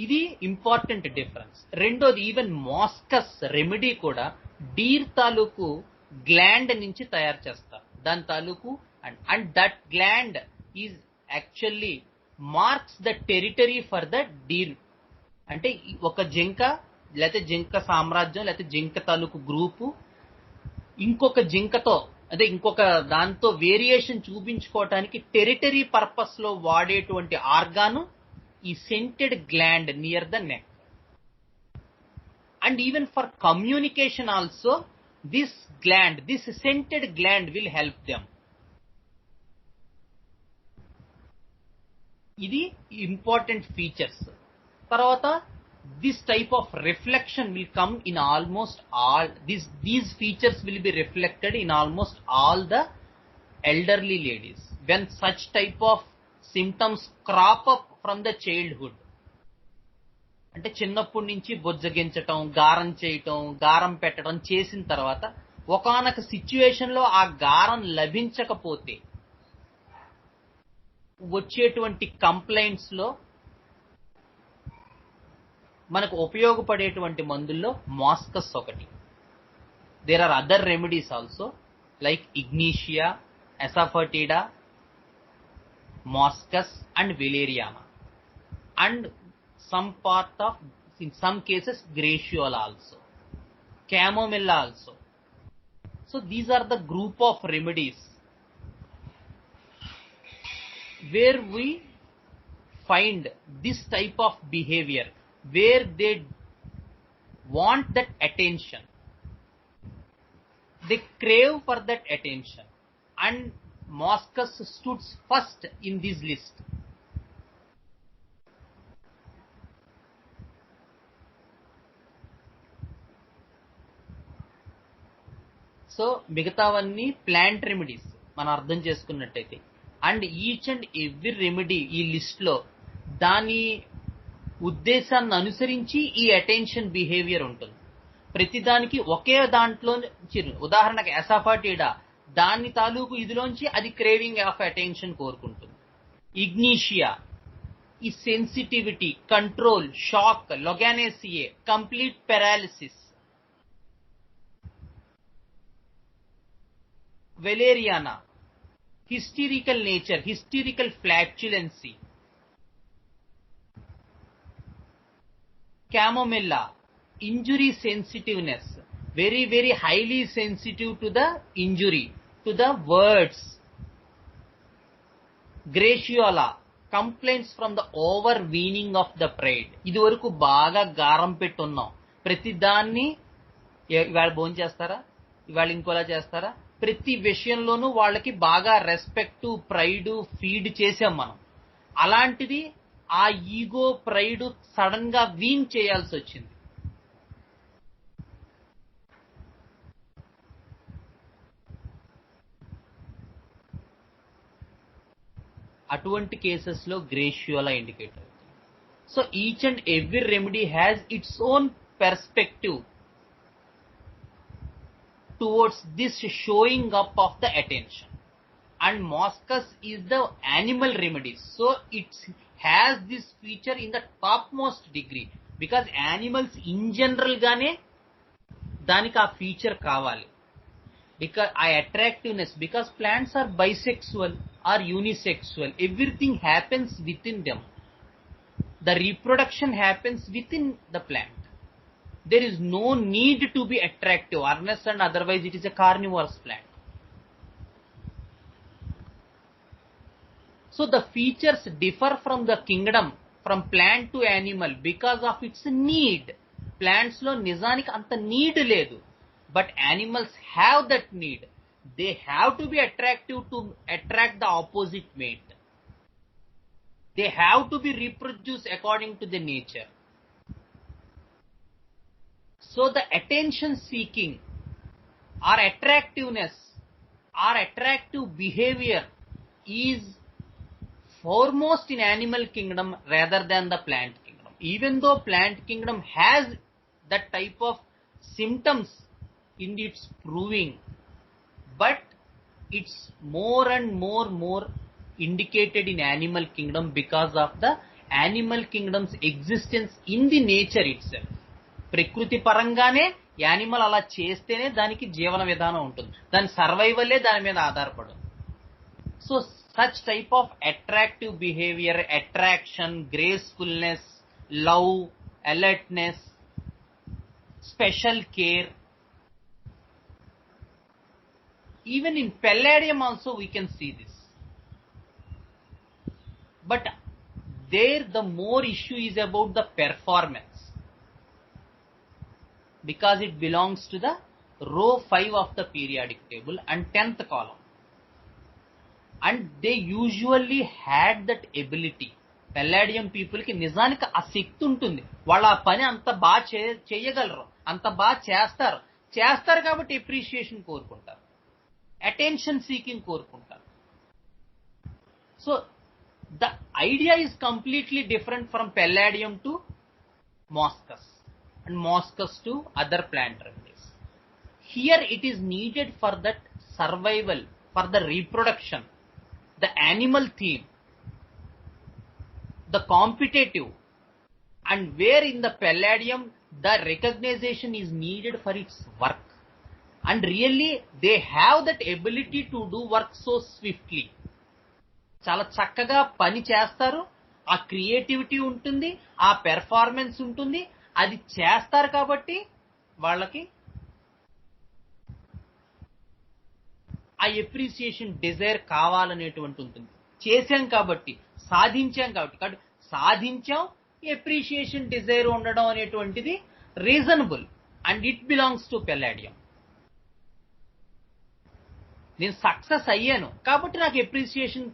ఇది important difference. రెండోది, even moschus remedy కూడా deer తాలూకు gland నుంచి తయారు చేస్తారు. దాని తాలూకు and that gland is actually marks the territory for the deer. అంటే ఒక జింక లేకపోతే జింక సామ్రాజ్యం లేకపోతే జింక తాలూకు గ్రూపు ఇంకొక జింకతో అదే ఇంకొక దాంతో వేరియేషన్ చూపించుకోవటానికి టెరిటరీ పర్పస్ లో వాడేటువంటి ఆర్గాను ఈ scented gland near the neck. And even for communication also, this scented gland will help them. ఇది ఇంపార్టెంట్ ఫీచర్స్. తర్వాత this type of reflection will come in almost all these features will be reflected in almost all the elderly ladies when such type of symptoms crop up from the childhood. అంటే చిన్నప్పటి నుంచి బొజ్జగించటం, గారం చేయటం, గారం పెట్టడం చేసిన తర్వాత ఒకానొక situation లో ఆ గారం లభించకపోతే వచ్చేటువంటి కంప్లైంట్స్ లో మనకు ఉపయోగపడేటువంటి మందుల్లో మాస్కస్ ఒకటి. There are other remedies also like ignatia, asafoetida, Moschus and Valeriana, and some part of, in some cases, Gratiola also, Chamomilla also. So these are the group of remedies where we find this type of behavior, where they want that attention, they crave for that attention, and Moschus stood first in this list. So మిగతావన్నీ plant remedies మనం అర్థం చేసుకున్నట్టయితే, and each and every remedy ఈ list లో దాని ఉద్దేశాన్ని అనుసరించి ఈ అటెన్షన్ బిహేవియర్ ఉంటుంది. ప్రతిదానికి ఒకే దాంట్లో, ఉదాహరణకి ఎసాఫాటిడా, దాని తాలూకు ఇదిలోంచి అది క్రేవింగ్ ఆఫ్ అటెన్షన్ కోరుకుంటుంది. ఇగ్నీషియా ఈ sensitivity, control, shock, loganiaceae complete paralysis. Valeriana hysterical nature, hysterical flatulency. Chamomilla injury sensitiveness, very very highly sensitive to the injury, to the words. Gratiola complaints from the overweening of the pride. ఇది వరకు బాగా గారం పెట్టున్నాం, ప్రతిదాన్ని ఇవాళ భోజనం చేస్తారా, ఇవాళ ఇంకోలా చేస్తారా, ప్రతి విషయంలోనూ వాళ్ళకి బాగా రెస్పెక్ట్, ప్రైడ్ ఫీడ్ చేసాం మనం. అలాంటిది ఆ ఈగో, ప్రైడ్ సడన్ గా వీన్ చేయాల్సి వచ్చింది. అటువంటి కేసెస్ లో గ్రేషియోలా ఇండికేట్ అవుతుంది. So each and every remedy has its own perspective towards this showing up of the attention, and Moschus is the animal remedies, so it has this feature in the topmost degree, because animals in general gaane daniki aa feature kavali, because I attractiveness, because plants are bisexual or unisexual, everything happens within them, the reproduction happens within the plant. There is no need to be attractive, unless and otherwise it is a carnivorous plant. So the features differ from the kingdom, from plant to animal, because of its need. Plants lo nijaniki anta need ledu, but animals have that need. They have to be attractive to attract the opposite mate. They have to be reproduced according to the nature. So the attention seeking or attractiveness or attractive behavior is foremost in animal kingdom rather than the plant kingdom. Even though plant kingdom has that type of symptoms in its proving, but it's more and more indicated in animal kingdom because of the animal kingdom's existence in the nature itself. ప్రకృతి పరంగానే animal అలా చేస్తేనే దానికి జీవన విధానం ఉంటుంది, దాని సర్వైవలే దాని మీద ఆధారపడు. So such type of attractive behaviour, attraction, gracefulness, love, alertness, special care, even in Palladium also we can see this. But there the more issue is about the performance, because it belongs to the row 5 of the periodic table and 10th column, and they usually had that ability. Palladium people ki నిజానికి ఆ శక్తి ఉంటుంది, వాళ్ళు ఆ పని అంత బాగా చేయగలరు, అంత బాగా చేస్తారు కాబట్టి ఎప్రిషియేషన్ కోరుకుంటారు, అటెన్షన్ సీకింగ్ కోరుకుంటారు. So the idea is completely different from Palladium to Moschus, and Moschus to other plant remedies. Here it is needed for that survival, for the reproduction, the animal theme, the competitive, and where in the Palladium the recognition is needed for its work, and really they have that ability to do work so swiftly. చాలా చక్కగా పని చేస్తారు, ఆ creativity ఉంటుంది, ఆ performance ఉంటుంది. అది చేస్తారు కాబట్టి వాళ్ళకి ఆ ఎప్రిసియేషన్ డిజైర్ కావాలనేటువంటి ఉంటుంది. చేశాం కాబట్టి, సాధించాం కాబట్టి సాధించాం, ఎప్రిసియేషన్ డిజైర్ ఉండడం అనేటువంటిది reasonable and it belongs to palladium. నేను సక్సెస్ అయ్యాను కాబట్టి నాకు ఎప్రిసియేషన్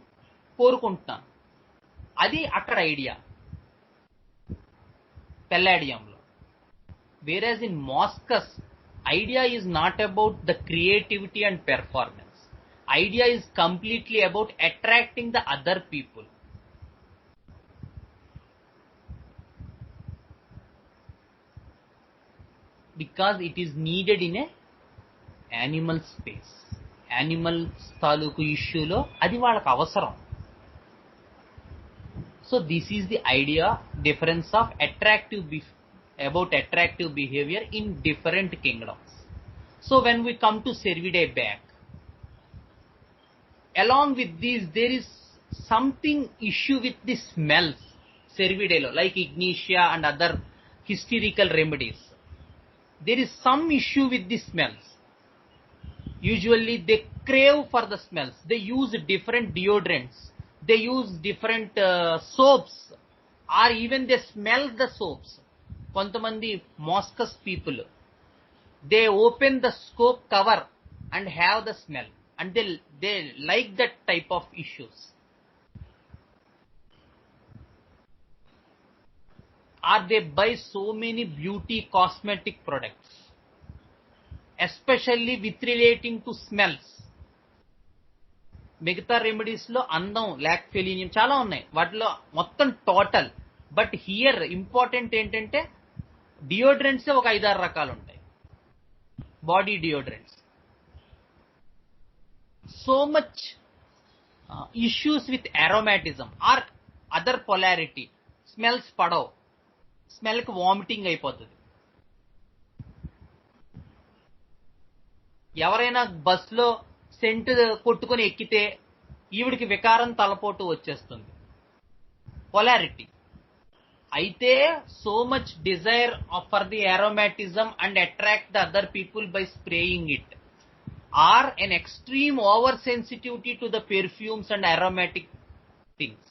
కోరుకుంటున్నాను. అది అక్కడ ఐడియా పెల్లాడియంలో. Whereas in moschus idea is not about the creativity and performance. Idea is completely about attracting the other people. Because it is needed in a animal space. Animals తాలూకు ఇష్యూలో అది వాళ్ళకి అవసరం. So this is the idea difference of about attractive behavior in different kingdoms. So when we come to Cervidae back, along with these there is something issue with the smells Cervidae lo, like ignitia and other hysterical remedies. There is some issue with the smells. Usually they crave for the smells. They use different deodorants. They use different soaps, or even they smell the soaps. Kontamandi Moscus people, they open the scope cover and have the smell, and they like that type of issues. Or they buy so many beauty cosmetic products, especially with relating to smells. మిగతా remedies లో అందం, lac felinum చాలా ఉన్నాయి, వాటిలో మొత్తం total. But here important ఏంటంటే deodorants ఒక 5-6 రకాలు ఉంటాయి, body deodorants. So much issues with aromatism or other polarity. Smells పడవు, స్మెల్కి వామిటింగ్ అయిపోతుంది. ఎవరైనా బస్లో సెంట్ కొట్టుకొని ఎక్కితే ఈవిడికి వికారం, తలపోటు వచ్చేస్తుంది. పొలారిటీ. అయితే so much desire for the aromatism and attract the other people by spraying it, or an extreme oversensitivity to the perfumes and aromatic things.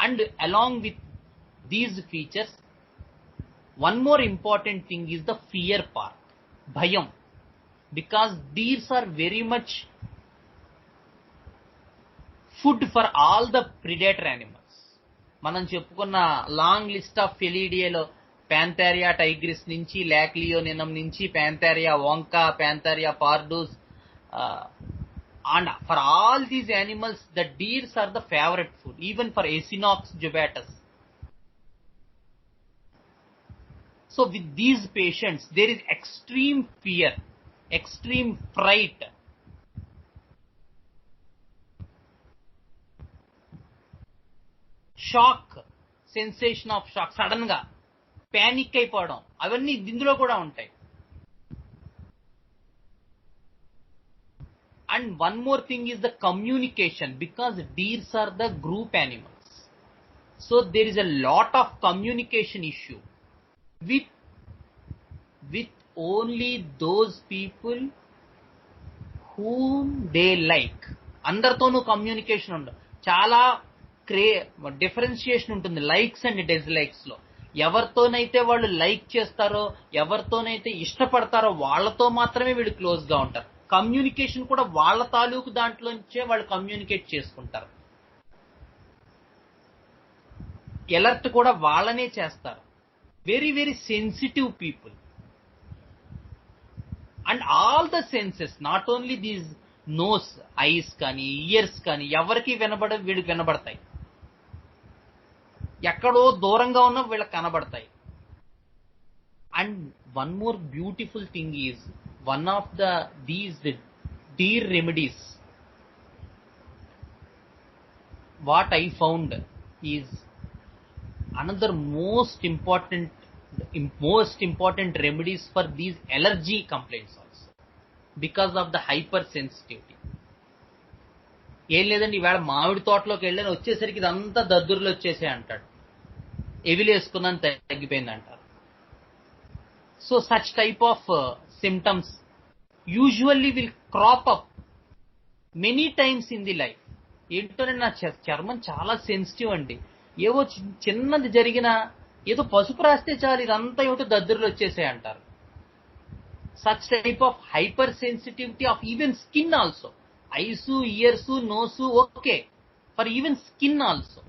And along with these features, one more important thing is the fear part, bhayam. Because these are very much food for all the predator animals. మనం చెప్పుకున్న long list of ఫెలిడియేలో ప్యాంథేరియా Tigris నుంచి, lock లియోనినం నుంచి, ప్యాంథేరియా వంకా, ప్యాంథేరియా పార్డూస్, and for all these animals the deers are the favorite food, even for Echinops jubatus. So with these patients there is extreme fear, extreme fright, shock, sensation of shock, sudden గా panic అయిపోవడం, అవన్నీ ఇందులో కూడా ఉంటాయి. And one more thing is the communication, because deers are the group animals. So there is a lot of communication issue with only those people whom they like. అందరితోనూ communication ఉండదు, చాలా differentiation ఉంటుంది likes and dislikes లో. ఎవరితోనైతే వాళ్ళు like చేస్తారో, ఎవరితోనైతే ఇష్టపడతారో వాళ్ళతో మాత్రమే వీళ్ళు క్లోజ్ గా ఉంటారు. కమ్యూనికేషన్ కూడా వాళ్ళ తాలూకు దాంట్లోంచే వాళ్ళు కమ్యూనికేట్ చేసుకుంటారు. ఎలర్ట్ కూడా వాళ్ళనే చేస్తారు. Very very sensitive people. And all the senses, not only these noses, eyes కానీ ఇయర్స్ కానీ ఎవరికి వీడికి వినబడతాయి. ఎక్కడో దూరంగా ఉన్న వీళ్ళకి కనబడతాయి. And one more beautiful thing is, one of these deer remedies, what I found is another most important most important remedies for these allergy complaints also, because of the hypersensitivity. ఏం లేదండి, ఇవాళ మామిడి తోటలోకి వెళ్ళని వచ్చేసరికి ఇదంతా దద్దుర్లు వచ్చేసే అంటాడు, ఎవిలు వేసుకున్నాను తగ్గిపోయింది అంటారు. So such type of symptoms usually will crop up many times in the life. ఏంటోనండి, నా చర్మం చాలా సెన్సిటివ్ అండి, ఏవో చిన్నది జరిగినా ఏదో పసుపు రాస్తే చాలు ఇదంతా ఏమిటో దద్దుర్లు వచ్చేసాయి అంటారు. Such type of hyper sensitivity of even skin also. Eyes, ears, nose okay, for even skin also.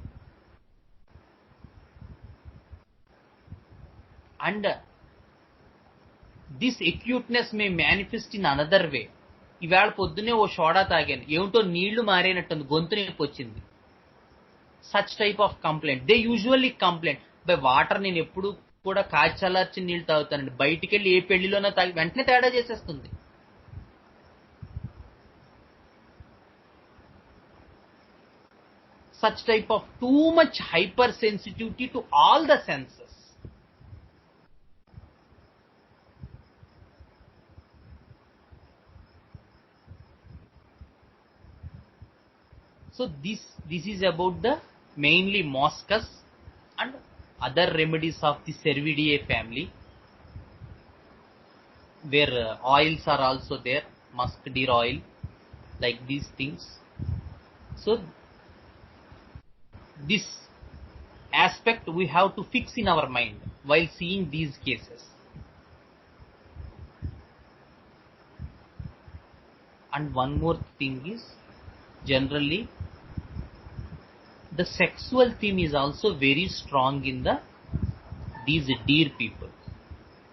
And this acuteness may manifest in another way. ఈవేళ పొద్దునే ఓ సోడా తాగాను, ఏమిటో నీళ్లు మారేనట్టుంది, గొంతు నొప్పి వచ్చింది. Such type of complaint they usually complaint by water. నేను ఎప్పుడు కూడా కాచి చల్లార్చిన నీళ్లు తాగుతానండి, బయటికి వెళ్ళి ఏ పెళ్లిలోనో తాగి వెంటనే తేడా చేసేస్తుంది. Such type of too much hypersensitivity to all the senses. So this is about the mainly moscus and other remedies of the Cervidae family, where oils are also there, musk deer oil, like these things. So this aspect we have to fix in our mind while seeing these cases. And one more thing is, generally the sexual theme is also very strong in these deer people,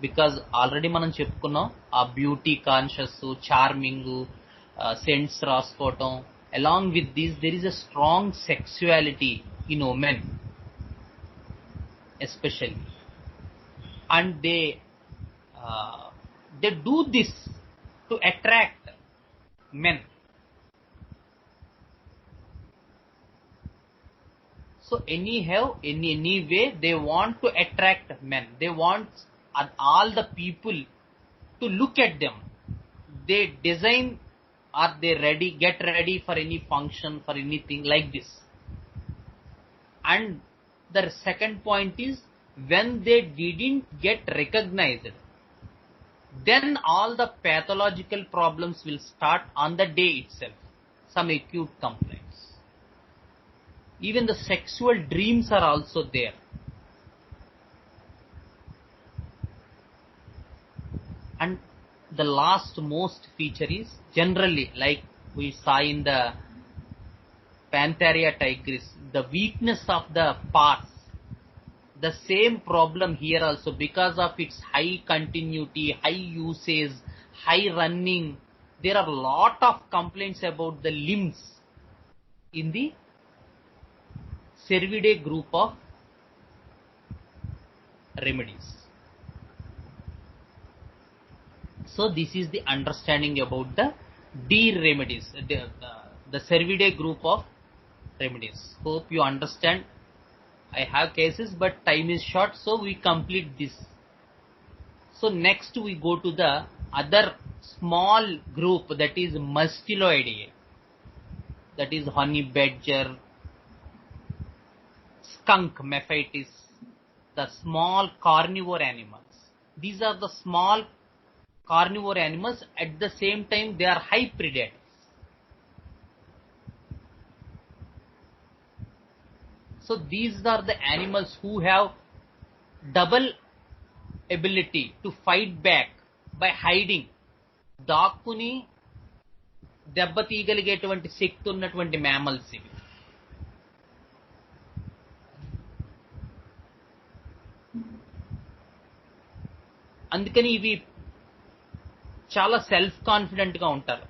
because already మనం చెప్పుకున్నాం ఆ beauty conscious, charming, scents రాసుకోవటం. along with this there is a strong sexuality in women especially, and they do this to attract men. So anyhow, in any way they want to attract men, they want all the people to look at them. They design, are they ready, get ready for any function, for anything like this. And the second point is, when they didn't get recognized, then all the pathological problems will start on the day itself, some acute complaints. Even the sexual dreams are also there. And the last most feature is, generally like we saw in the Panthera tigris, the weakness of the parts. The same problem here also, because of its high continuity, high usage, high running, there are lot of complaints about the limbs in the Cervidae group of remedies. So this is the understanding about the deer remedies, the Cervidae group of remedies. Hope you understand. I have cases but time is short, so we complete this. So next we go to the other small group, that is Mustiloideae, that is honey badger, skunk, Mephitis, the small carnivore animals. These are the small carnivore animals, at the same time they are high predators. So these are the animals who have double ability to fight back by hiding. దాక్కుని దెబ్బ తీయగలిగేటువంటి శక్తి ఉన్నటువంటి mammals ఇవి. అందుకని ఇవి చాలా self confident గా ఉంటారు,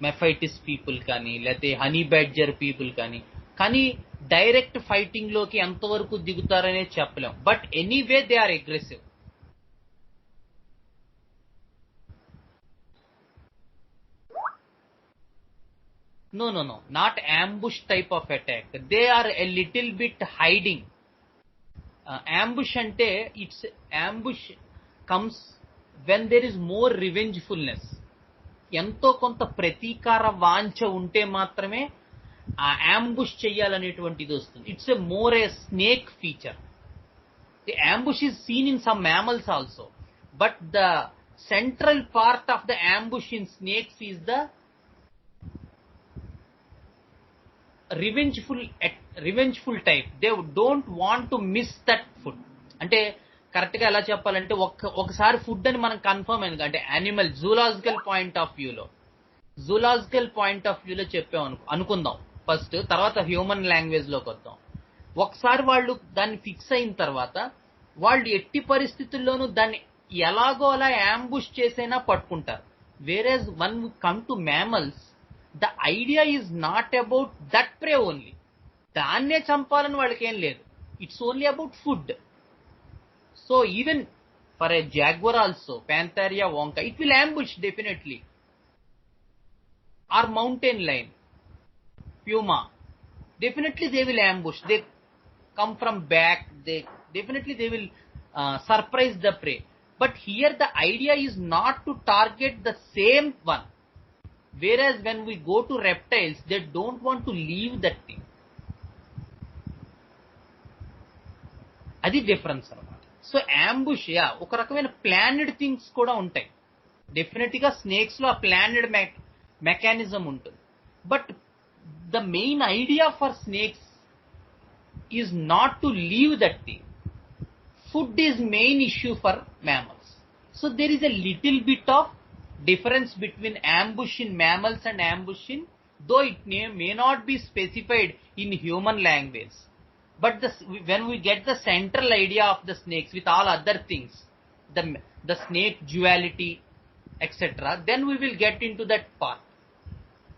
మెఫైటిస్ people కానీ లేకపోతే హనీ బ్యాడ్జర్ పీపుల్ కానీ. కానీ డైరెక్ట్ ఫైటింగ్ లోకి ఎంతవరకు దిగుతారనే చెప్పలేం, but anyway they are aggressive. No, not ambush type of attack. They are a little bit hiding. ambush ante it's ambush comes when there is more revengefulness, ఎంతో కొంత ప్రతీకార వాంఛ ఉంటే మాత్రమే ఆ ambush చేయాలనేటువంటిది వస్తుంది. It's a more a snake feature. The ambush is seen in some mammals also, but the central part of the ambush in snakes is the revengeful type. They don't want to miss that food. అంటే correct గా ఎలా చెప్పాలంటే ఒకసారి food అని మనం confirm అయింది అంటే animal zoological point of వ్యూలో చెప్పాం అనుకుందాం ఫస్ట్, తర్వాత హ్యూమన్ లాంగ్వేజ్ లోకి వద్దాం. ఒకసారి వాళ్ళు దాన్ని ఫిక్స్ అయిన తర్వాత వాళ్ళు ఎట్టి పరిస్థితుల్లోనూ దాన్ని ఎలాగో అలా యాంబుష్ చేసైనా పట్టుకుంటారు. Whereas one come to mammals, the idea is not about that prey only. దాన్నే చంపాలని వాళ్ళకి ఏం లేదు, it's only about food. So even for a jaguar also, Panthera onca, it will ambush definitely. Or mountain lion, puma, definitely they will ambush. They come from back, they will surprise the prey. But here the idea is not to target the same one. Whereas when we go to reptiles, they don't want to leave that thing. అది difference అన్నమాట. So ambush ఒక రకమైన planned things కూడా ఉంటాయి. Definite గా snakes లో ఆ planned mechanism ఉంటుంది. But the main idea for snakes is not to leave that thing. Food is main issue for mammals. So there is a little bit of difference between ambush in mammals and ambush in, though it may not be specified in human language. But when we get the central idea of the snakes with all other things, the snake duality, etc., then we will get into that part.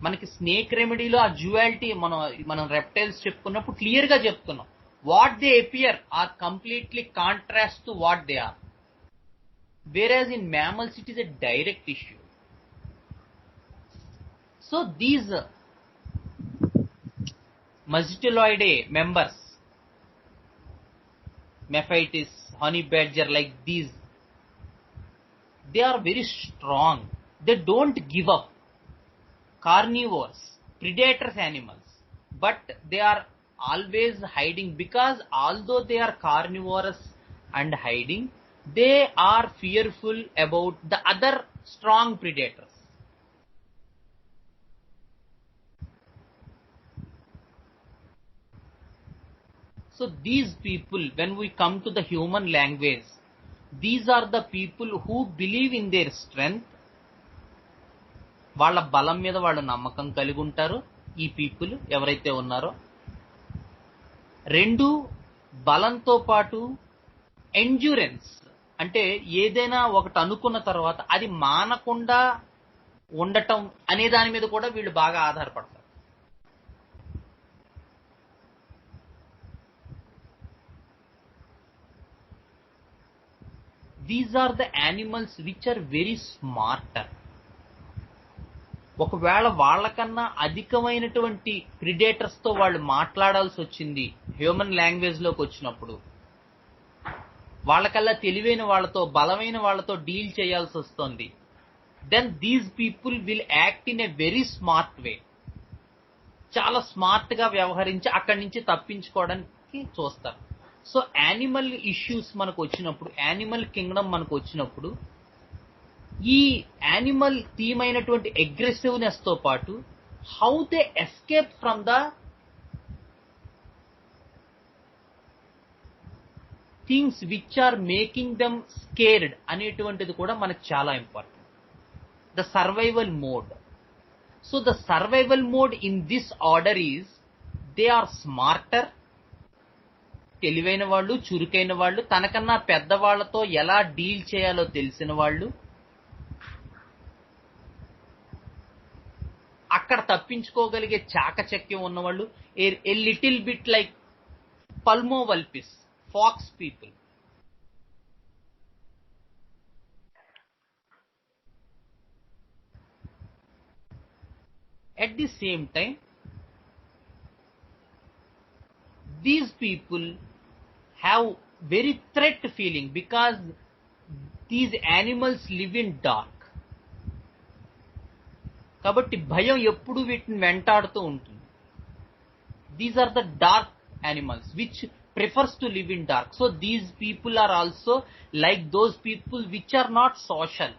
మనకి snake రెమెడీలో ఆ duality మనం reptiles చెప్పుకున్నప్పుడు clear గా చెప్తున్నాం. What they appear are completely contrast to what they are. Whereas in mammals it is a direct issue. So these Mustelidae members, Mephitis, honey badger, like these, they are very strong. They don't give up. Carnivores, predators animals, but they are always hiding, because although they are carnivorous and hiding, they are fearful about the other strong predators. So these people, when we come to the human language, these are the people who believe in their strength. వాళ్ళ బలం మీద వాళ్ళు నమ్మకం కలిగి ఉంటారు. ఈ people ఎవరైతే ఉన్నారో, రెండు బలంతో పాటు ఎండ్యూరెన్స్, అంటే ఏదైనా ఒకటి అనుకున్న తర్వాత అది మానకుండా ఉండటం అనే దాని మీద కూడా వీళ్ళు బాగా ఆధారపడతారు. These are the animals which are very smarter. ఒకవేళ వాళ్ళకన్నా అధికమైనటువంటి ప్రిడేటర్స్ తో వాళ్ళు మాట్లాడాల్సి వచ్చింది హ్యూమన్ లాంగ్వేజ్ లోకి వచ్చినప్పుడు, వాళ్ళకల్లా తెలివైన వాళ్ళతో, బలమైన వాళ్ళతో డీల్ చేయాల్సి వస్తుంది, then these people will act in a very smart way. చాలా స్మార్ట్ గా వ్యవహరించి అక్కడి నుంచి తప్పించుకోవడానికి చూస్తారు. సో యానిమల్ ఇష్యూస్ మనకు వచ్చినప్పుడు, యానిమల్ కింగ్డమ్ మనకు వచ్చినప్పుడు, ఈ యానిమల్ థీమ్ అయినటువంటి అగ్రెసివ్నెస్ తో పాటు how they escape from the things which are making them scared అనేటువంటిది కూడా మనకు చాలా important. The survival mode. So the survival mode in this order is they are smarter. తెలివైన వాళ్ళు, చురుకైన వాళ్ళు, తనకన్నా పెద్దవాళ్లతో ఎలా డీల్ చేయాలో తెలిసిన వాళ్ళు, అక్కడ తప్పించుకోగలిగే చాకచక్యం ఉన్నవాళ్ళు, a little bit like pulmo vulpis, fox people. At the same time, these people have very threat feeling because these animals live in dark. కాబట్టి భయం ఎప్పుడు వీటిని వెంటాడుతూ ఉంటుంది. These are the dark animals which prefers to live in dark. So these people are also like those people which are not social.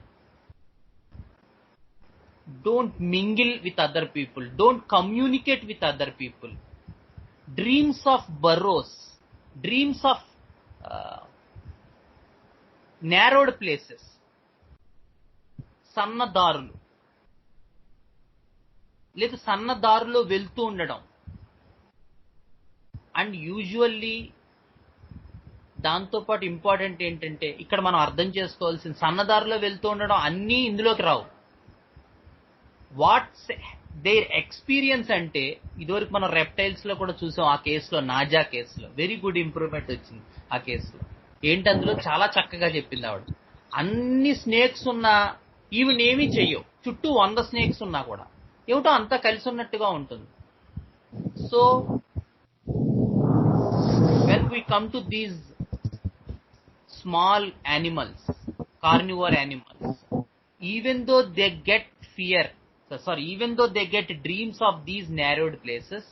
Don't mingle with other people. Don't communicate with other people. Dreams of burrows. Dreams of narrowed places. సన్నదారులు లేదా సన్నదారులో వెళ్తూ ఉండడం. And usually దాంతోపాటు important ఏంటంటే ఇక్కడ మనం అర్థం చేసుకోవాల్సిన సన్నదారిలో వెళ్తూ ఉండడం అన్నీ ఇందులోకి రావు. వాట్స్ దేర్ ఎక్స్పీరియన్స్ అంటే ఇదివరకు మనం రెప్టైల్స్ లో కూడా చూసాం. ఆ కేసులో నాజా కేసులో వెరీ గుడ్ ఇంప్రూవ్మెంట్ వచ్చింది. ఆ కేసులో ఏంటి అందులో చాలా చక్కగా చెప్పింది ఆవిడ. అన్ని స్నేక్స్ ఉన్నా ఈవెన్ ఏమీ చెయ్యవు. చుట్టూ 100 స్నేక్స్ ఉన్నా కూడా ఏమిటో అంతా కలిసి ఉన్నట్టుగా ఉంటుంది. So when we come to these small animals, carnivore animals, even though they get even though they get dreams of these narrowed places,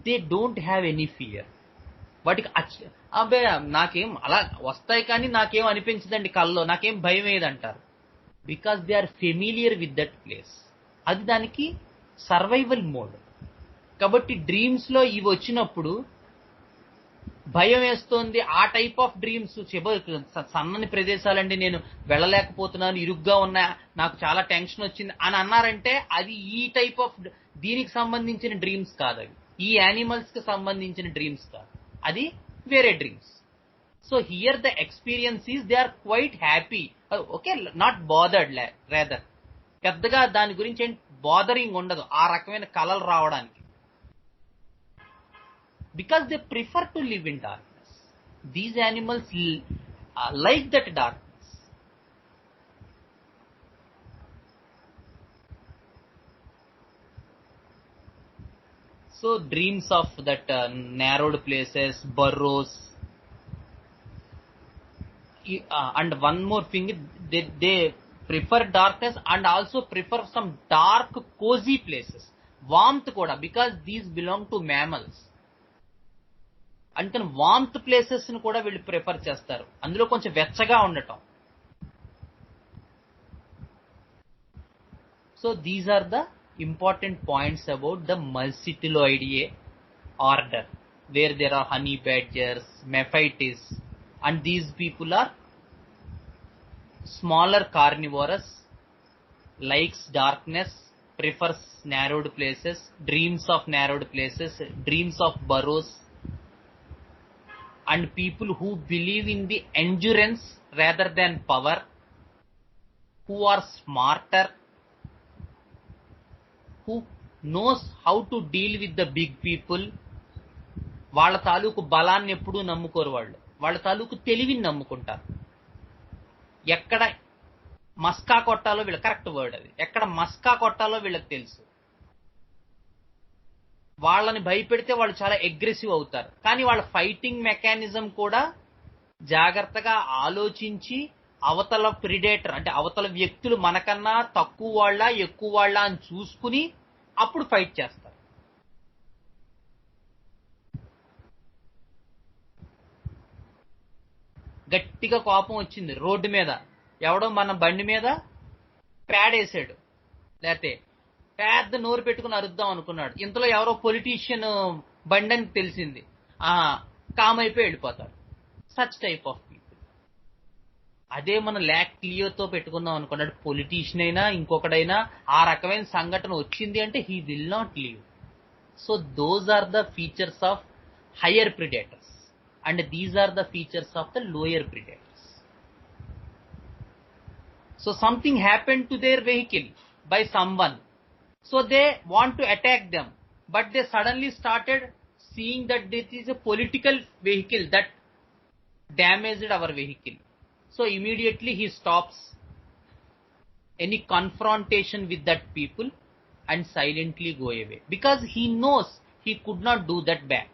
they don't have any fear. వాటికి అబ్బే నాకేం అలా వస్తాయి కానీ నాకేం అనిపించదండి కల్లో, నాకేం భయం ఏదంటారు. Because they are familiar with that place. అది దానికి సర్వైవల్ మోడ్. కాబట్టి డ్రీమ్స్ లో ఇవి వచ్చినప్పుడు భయం వేస్తోంది. ఆ టైప్ ఆఫ్ డ్రీమ్స్ సన్నని ప్రదేశాలండి నేను వెళ్ళలేకపోతున్నాను, ఇరుగ్గా ఉన్నా, నాకు చాలా టెన్షన్ వచ్చింది అని అన్నారంటే అది ఈ టైప్ ఆఫ్ దీనికి సంబంధించిన డ్రీమ్స్ కాదు. అవి ఈ యానిమల్స్ కి సంబంధించిన డ్రీమ్స్ కాదు, అది వేరే dreams. So here the experience is they are quite happy. Okay, not bothered, rather పెద్దగా దాని గురించి ఏం బాదరింగ్ ఉండదు ఆ రకమైన కలలు రావడానికి. Because they prefer to live in darkness. These animals like that darkness. So dreams of that narrowed places, burrows, and one more thing, they prefer darkness and also prefer some dark cozy places. Warmth kuda, because these belong to mammals. అందుకని warmth places ని కూడా వీళ్ళు prefer చేస్తారు, అందులో కొంచెం వెచ్చగా ఉండటం. So these are the important points about the Musteloidea order, where there are honey badgers, Mephitis, and these people are smaller carnivorous, likes darkness, prefers narrowed places, dreams of narrowed places, dreams of burrows, and people who believe in the endurance rather than power, who are smarter, who knows how to deal with the big people. వాళ్ళ తాలూకు బలాన్ని ఎప్పుడూ నమ్ముకోరు, వాళ్ళ తాలూకు తెలివిని నమ్ముకుంటారు. ఎక్కడ మస్కా కొట్టాలో వీళ్ళ కరెక్ట్ వర్డ్ అది, ఎక్కడ మస్కా కొట్టాలో వీళ్ళకి తెలుసు. వాళ్ళని భయపెడితే వాళ్ళు చాలా అగ్రెసివ్ అవుతారు, కానీ వాళ్ళ ఫైటింగ్ మెకానిజం కూడా జాగ్రత్తగా ఆలోచించి అవతల ప్రిడేటర్ అంటే అవతల వ్యక్తులు మనకన్నా తక్కువ వాళ్ళ ఎక్కువ వాళ్ళ అని చూసుకుని అప్పుడు ఫైట్ చేస్తారు. గట్టిగా కోపం వచ్చింది రోడ్డు మీద, ఎవడో మన బండి మీద పేడేసాడు, లేకపోతే పెద్ద నోరు పెట్టుకుని అరుద్దాం అనుకున్నాడు, ఇంతలో ఎవరో పొలిటీషియన్ బండి అని తెలిసింది, కామ్ అయిపోయి వెళ్ళిపోతాడు. Such type of people. అదే మనం ల్యాక్ క్లియోతో పెట్టుకుందాం అనుకున్నాడు, పొలిటీషియన్ అయినా ఇంకొకడైనా ఆ రకమైన సంఘటన వచ్చింది అంటే he will not leave. So those are the features of higher predators and these are the features of the lower predators. So something happen to their vehicle by someone, so they want to attack them, but they suddenly started seeing that this is a political vehicle that damaged our vehicle. So immediately he stops any confrontation with that people and silently go away, because he knows he could not do that back.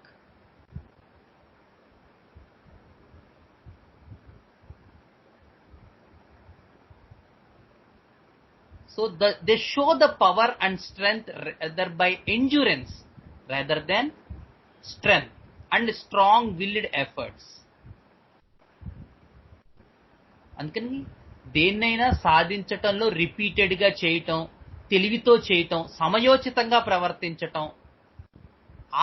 So they show the power and strength rather by endurance rather than strength and strong willed efforts. అందుకని దేన్నైనా సాధించటంలో రిపీటెడ్గా చేయటం, తెలివితో చేయటం, సమయోచితంగా ప్రవర్తించటం,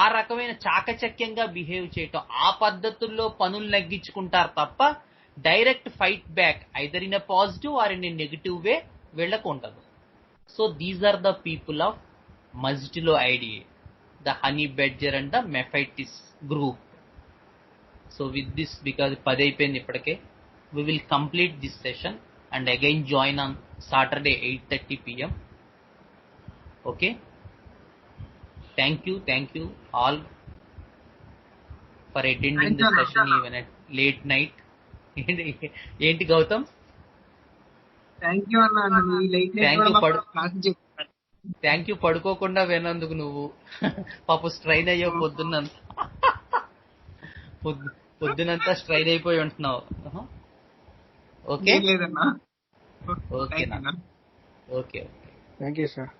ఆ రకమైన చాకచక్యంగా behave చేయటం, ఆ పద్ధతుల్లో పనులు నగ్గించుకుంటారు తప్ప direct fight back either in a positive or in a negative way వీళ్ళకు ఉండదు. So these are the people of Musteloidea, the honey badger and the Mephitis group. So with this, because 10 అయిపోయింది ఇప్పటికే, we will complete this session and again join on Saturday 8:30 p.m. Okay, thank you all for attending the session even at late night. ఏంటి Gautam? Thank you అన్న, మీ light thank you పడుకోకుండా విన్నందుకు. నువ్వు పాప strain అయ్యావు పొద్దునంతా strain అయిపోయి ఉంటున్నావు. ఓకే లేదన్నా. ఓకేనా? ఓకే. Thank you sir.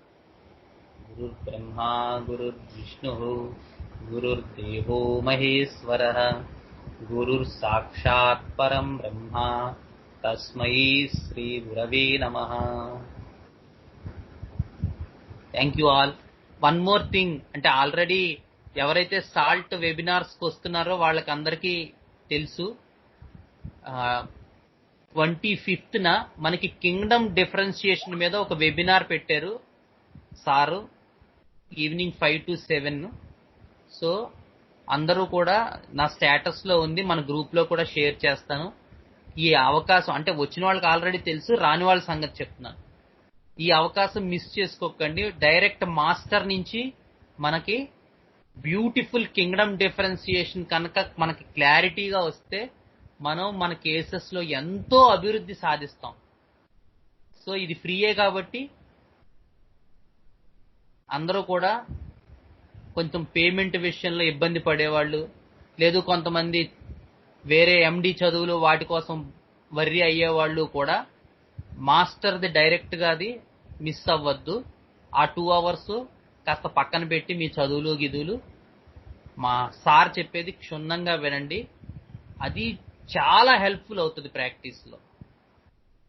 గురుర్ బ్రహ్మా గురుర్ విష్ణు గురుర్దేవో మహేశ్వరః గురుర్ సాక్షాత్ పరం బ్రహ్మ తస్మై శ్రీ గురవే నమః. Thank you all. One more thing, అంటే ఆల్రెడీ ఎవరైతే సాల్ట్ వెబినార్స్కి వస్తున్నారో వాళ్ళకందరికీ తెలుసు, 25th మనకి కింగ్డమ్ డిఫరెన్షియేషన్ మీద ఒక వెబినార్ పెట్టారు సారు, ఈవినింగ్ 5 to 7. సో అందరూ కూడా, నా స్టేటస్లో ఉంది, మన గ్రూప్లో కూడా షేర్ చేస్తాను. ఈ అవకాశం, అంటే వచ్చిన వాళ్ళకి ఆల్రెడీ తెలుసు, రాని వాళ్ళ సంగతి చెప్తున్నాను. ఈ అవకాశం మిస్ చేసుకోకండి. డైరెక్ట్ మాస్టర్ నుంచి మనకి బ్యూటిఫుల్ కింగ్డమ్ డిఫరెన్షియేషన్ కనుక మనకి క్లారిటీగా వస్తే మనం మన కేసెస్లో ఎంతో అభివృద్ధి సాధిస్తాం. సో ఇది ఫ్రీయే కాబట్టి అందరూ కూడా, కొంచెం పేమెంట్ విషయంలో ఇబ్బంది పడేవాళ్ళు, లేదు కొంతమంది వేరే ఎండి చదువులు వాటి కోసం వర్రీ అయ్యేవాళ్ళు కూడా మాస్టర్ది డైరెక్ట్గా అది మిస్ అవ్వద్దు. ఆ 2 hours కాస్త పక్కన పెట్టి మీ చదువులు గిదువులు మా సార్ చెప్పేది క్షుణ్ణంగా వినండి. అది చాలా హెల్ప్ఫుల్ అవుతుంది ప్రాక్టీస్లో.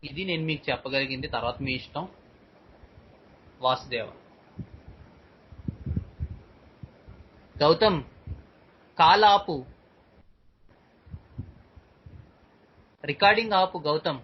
ఇది నేను మీకు చెప్పగలిగింది. తర్వాత మీ ఇష్టం. వాసుదేవ. గౌతమ్, కాల్ ఆపు, రికార్డింగ్ ఆపు గౌతమ్.